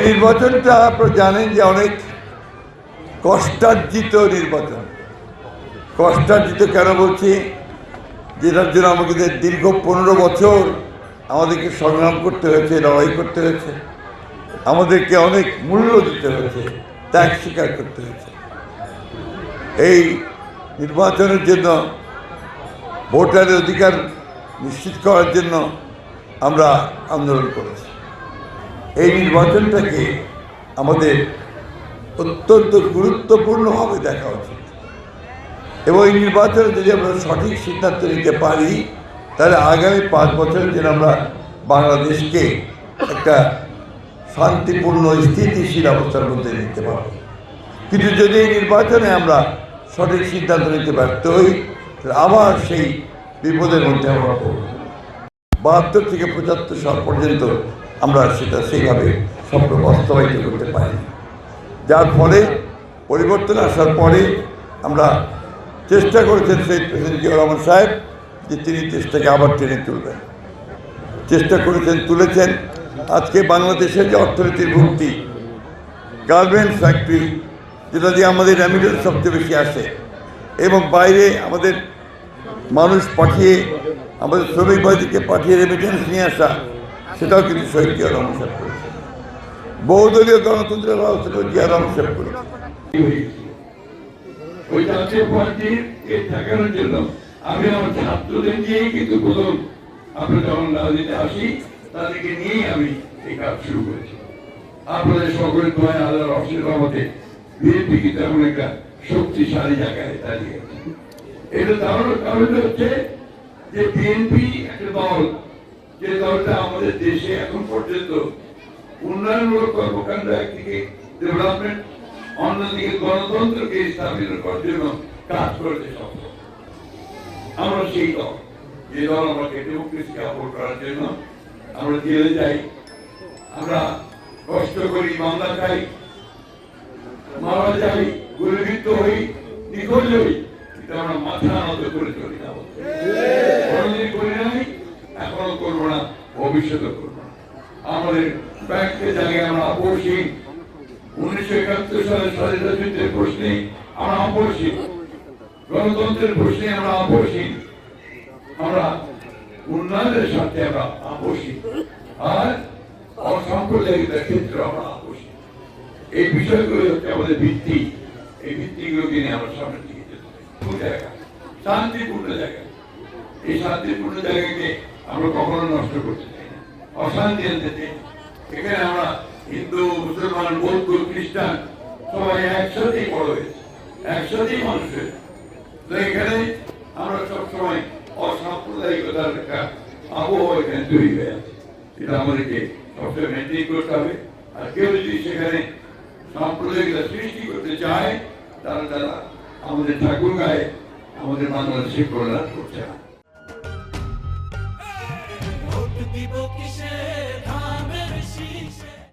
নির্বাচনটা আপনারা জানেন যে অনেক কষ্টার্জিত নির্বাচন। কষ্টার্জিত কেন বলছি, যেটার জন্য আমাদের দীর্ঘ 15 বছর আমাদেরকে সংগ্রাম করতে হয়েছে, লড়াই করতে হয়েছে, আমাদেরকে অনেক মূল্য দিতে হয়েছে, ত্যাগ স্বীকার করতে হয়েছে। এই নির্বাচনের জন্য, ভোটারের অধিকার নিশ্চিত করার জন্য আমরা আন্দোলন করেছি। এই নির্বাচনটাকে আমাদের অত্যন্ত গুরুত্বপূর্ণভাবে দেখা উচিত এবং এই নির্বাচনে যদি আমরা সঠিক সিদ্ধান্ত নিতে পারি, তাহলে আগামী 5 বছরের জন্য আমরা বাংলাদেশকে একটা শান্তিপূর্ণ স্থিতিশীল অবস্থার মধ্যে নিতে পারব। কিন্তু যদি এই নির্বাচনে আমরা সঠিক সিদ্ধান্ত নিতে ব্যর্থ হই, তাহলে আবার সেই বিপদের মধ্যে আমরা পড়ব। 72 থেকে 75 সাল পর্যন্ত আমরা সেটা সেইভাবে স্বপ্ন বাস্তবায়িত করতে পারি, যার ফলে পরিবর্তন আসার পরে আমরা চেষ্টা করেছেন শহীদ প্রেসিডেন্ট জিয়াউর রহমান সাহেব যে তিনি দেশটাকে আবার টেনে তুলবেন, চেষ্টা করেছেন, তুলেছেন। আজকে বাংলাদেশের যে অর্থনীতির ভুক্তি, গার্মেন্টস ফ্যাক্টরি, যেটা দিয়ে আমাদের রেমিটেন্স সবচেয়ে বেশি আসে, এবং বাইরে আমাদের মানুষ পাঠিয়ে, আমাদের শ্রমিক ভাইদেরকে পাঠিয়ে রেমিটেন্স নিয়ে আসা, সেটাও কিন্তু শহীদ জিয়াউর রহমান সাহেব করেছেন। বহুদলীয় গণতন্ত্রের ব্যবস্থা জিয়াউর রহমান সাহেব করেছেন। ওই জাতীয় পার্টিকে ঠেকানোর জন্য আমি আমার ছাত্রদের নিয়েই কিন্তু প্রথম আপনার যখন রাজনীতিতে আসি, তাদেরকে নিয়েই আমি এই কাজ শুরু করেছি। আপনাদের সকলের দোয়ায় আল্লাহর অশেষ রহমতে বিএনপি কিন্তু এমন একটা শক্তিশালী জায়গায় দাঁড়িয়ে আছে। এটা দাঁড়ানোর কারণ হচ্ছে যে বিএনপি একটা দল, যে দলটা আমাদের দেশে এখন পর্যন্ত উন্নয়নমূলক কর্মকাণ্ড একদিকে, ডেভেলপমেন্ট অন্যদিকে, গণতন্ত্রকে স্থাপিত করার জন্য কাজ করেছে সফল। আমরা সেই দল, যে দল আমাকে ডেমোক্রেসিকে আপলোড করার জন্য আমরা জেলে যাই, আমরা কষ্ট করি, মামলা খাই, মারা যাই, গুলিবিদ্ধ হই, নিখোঁজ হই, কিন্তু আমরা মাথা নত করে চলি না। কোনদিন করি নাই, এখনো করবো না, ভবিষ্যতে করবো না। আমাদের ব্যাংকে জায়গায় আমরা আপোষহীন। 1971 সালের স্বাধীনতা যুদ্ধের প্রশ্নে আমরা আপোষহীন, গণতন্ত্রের প্রশ্নে আমরা আপোষহীন, আমরা উন্নয়নের সাথে আমরা আপোষহীন, আর অসাম্প্রদায়িকতার ক্ষেত্রে আমরা আপোষহীন। এই বিষয়গুলো হচ্ছে আমাদের ভিত্তি। এই ভিত্তিগুলোকে নিয়ে আমরা সামনে দিকে যেতে জায়গা, শান্তিপূর্ণ জায়গা। এই শান্তিপূর্ণ জায়গাকে আমরা কখনো নষ্ট করতে চাই না, অশান্তি আনতে চাই না। এখানে আমরা হিন্দু, মুসলমান, বৌদ্ধ, খ্রিস্টান সবাই একসাথেই বড় হয়েছে, একসাথেই মানুষ হয়েছে। তো এখানে আমরা সবসময় অসাম্প্রদায়িকতার একটা আবহাওয়া এখানে তৈরি হয়ে আছে। এটা আমাদেরকে সবসময় মেনটেন করতে হবে। আর কেউ যদি সেখানে সাম্প্রদায়িকতা সৃষ্টি করতে চায়, তারা আমাদের ঠাকুর গায়ে, আমাদের বাংলাদেশে কল্যাণ করছে না। ভোট দিব কিসে ধানের শীষে।